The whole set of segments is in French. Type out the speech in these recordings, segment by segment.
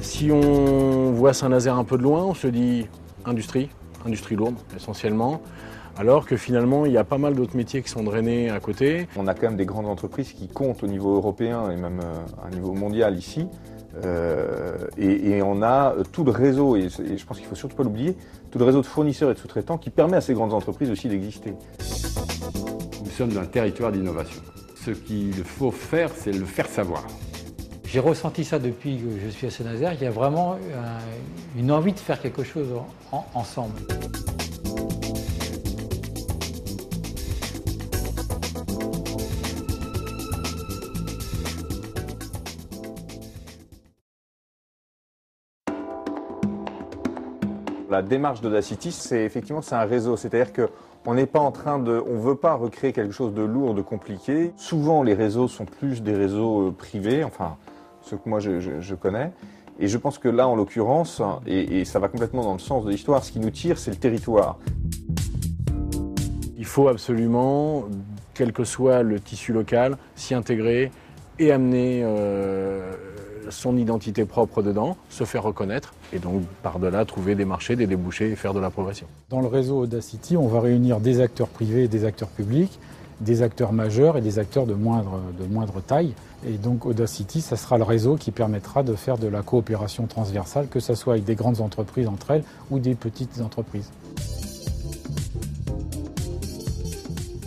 Si on voit Saint-Nazaire un peu de loin, on se dit industrie lourde essentiellement, alors que finalement il y a pas mal d'autres métiers qui sont drainés à côté. On a quand même des grandes entreprises qui comptent au niveau européen et même à un niveau mondial ici. Et on a tout le réseau, et je pense qu'il ne faut surtout pas l'oublier, tout le réseau de fournisseurs et de sous-traitants qui permet à ces grandes entreprises aussi d'exister. Nous sommes un territoire d'innovation. Ce qu'il faut faire, c'est le faire savoir. J'ai ressenti ça depuis que je suis à Saint-Nazaire. Il y a vraiment une envie de faire quelque chose ensemble. La démarche d'Audacity, c'est effectivement un réseau, c'est-à-dire qu'on n'est pas en train de, on veut pas recréer quelque chose de lourd, de compliqué. Souvent, les réseaux sont plus des réseaux privés, enfin ceux que moi je connais. Et je pense que là, en l'occurrence, et ça va complètement dans le sens de l'histoire, ce qui nous tire, c'est le territoire. Il faut absolument, quel que soit le tissu local, s'y intégrer et amener son identité propre dedans, se faire reconnaître et donc par-delà trouver des marchés, des débouchés et faire de la progression. Dans le réseau Audacity, on va réunir des acteurs privés et des acteurs publics, des acteurs majeurs et des acteurs de moindre taille. Et donc Audacity, ça sera le réseau qui permettra de faire de la coopération transversale, que ce soit avec des grandes entreprises entre elles ou des petites entreprises.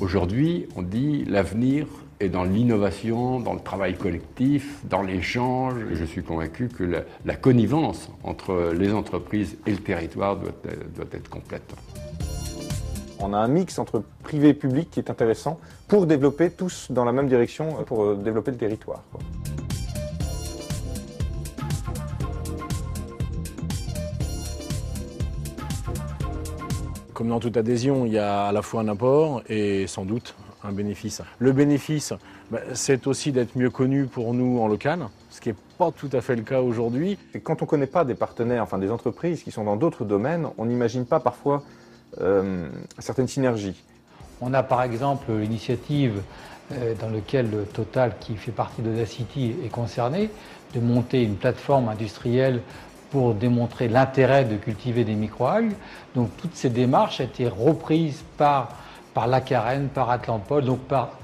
Aujourd'hui, on dit l'avenir est dans l'innovation, dans le travail collectif, dans l'échange. Je suis convaincu que la connivence entre les entreprises et le territoire doit être complète. On a un mix entre privé et public qui est intéressant pour développer tous dans la même direction, pour développer le territoire, quoi. Comme dans toute adhésion, il y a à la fois un apport et sans doute un bénéfice. Le bénéfice, c'est aussi d'être mieux connu pour nous en local, ce qui n'est pas tout à fait le cas aujourd'hui. Et quand on ne connaît pas des partenaires, enfin des entreprises qui sont dans d'autres domaines, on n'imagine pas parfois certaines synergies. On a par exemple l'initiative dans laquelle Total, qui fait partie d'Audacity, est concerné, de monter une plateforme industrielle pour démontrer l'intérêt de cultiver des microalgues. Donc toutes ces démarches ont été reprises par l'Acarène, par Atlantpol, donc par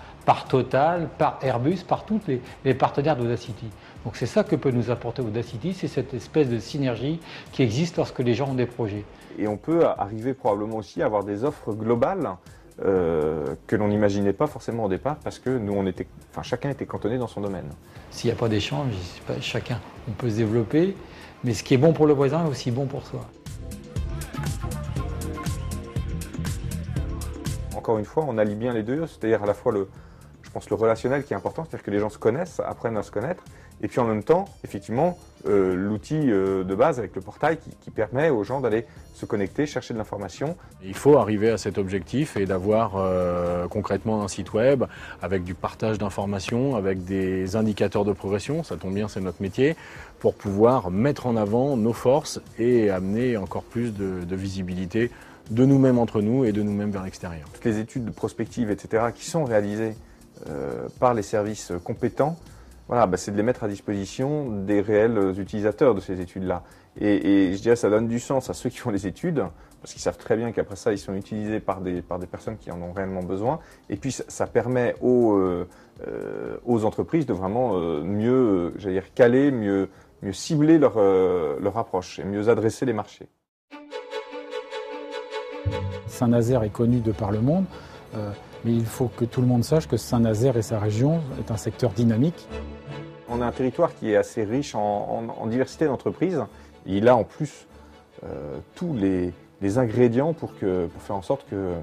Total, par Airbus, par tous les partenaires d'Audacity. Donc c'est ça que peut nous apporter Audacity, c'est cette espèce de synergie qui existe lorsque les gens ont des projets. Et on peut arriver probablement aussi à avoir des offres globales que l'on n'imaginait pas forcément au départ, parce que nous, chacun était cantonné dans son domaine. S'il n'y a pas d'échange, chacun, on peut se développer, mais ce qui est bon pour le voisin est aussi bon pour soi. Encore une fois, on allie bien les deux, c'est-à-dire à la fois le relationnel qui est important, c'est-à-dire que les gens se connaissent, apprennent à se connaître, et puis en même temps, effectivement, l'outil de base avec le portail qui permet aux gens d'aller se connecter, chercher de l'information. Il faut arriver à cet objectif et d'avoir concrètement un site web avec du partage d'informations, avec des indicateurs de progression, ça tombe bien, c'est notre métier, pour pouvoir mettre en avant nos forces et amener encore plus de visibilité de nous-mêmes entre nous et de nous-mêmes vers l'extérieur. Toutes les études de prospective, etc., qui sont réalisées par les services compétents, voilà, c'est de les mettre à disposition des réels utilisateurs de ces études-là. Et je dirais que ça donne du sens à ceux qui font les études, parce qu'ils savent très bien qu'après ça, ils sont utilisés par des personnes qui en ont réellement besoin. Et puis ça permet aux entreprises de vraiment mieux, caler, mieux cibler leur approche et mieux adresser les marchés. Saint-Nazaire est connu de par le monde, mais il faut que tout le monde sache que Saint-Nazaire et sa région est un secteur dynamique. On a un territoire qui est assez riche en diversité d'entreprises. Il a en plus tous les ingrédients pour faire en sorte que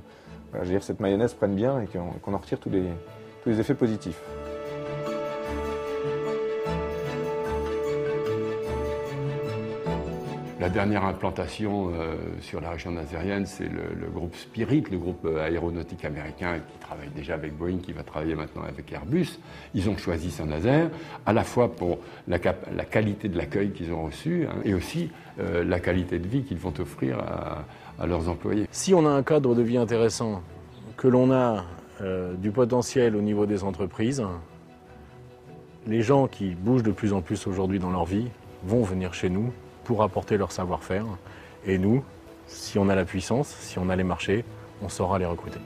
cette mayonnaise prenne bien et qu'on en retire tous les effets positifs. La dernière implantation sur la région nazérienne, c'est le groupe Spirit, le groupe aéronautique américain qui travaille déjà avec Boeing, qui va travailler maintenant avec Airbus. Ils ont choisi Saint-Nazaire, à la fois pour la qualité de l'accueil qu'ils ont reçu, hein, et aussi la qualité de vie qu'ils vont offrir à leurs employés. Si on a un cadre de vie intéressant, que l'on a du potentiel au niveau des entreprises, les gens qui bougent de plus en plus aujourd'hui dans leur vie vont venir chez nous pour apporter leur savoir-faire. Et nous, si on a la puissance, si on a les marchés, on saura les recruter.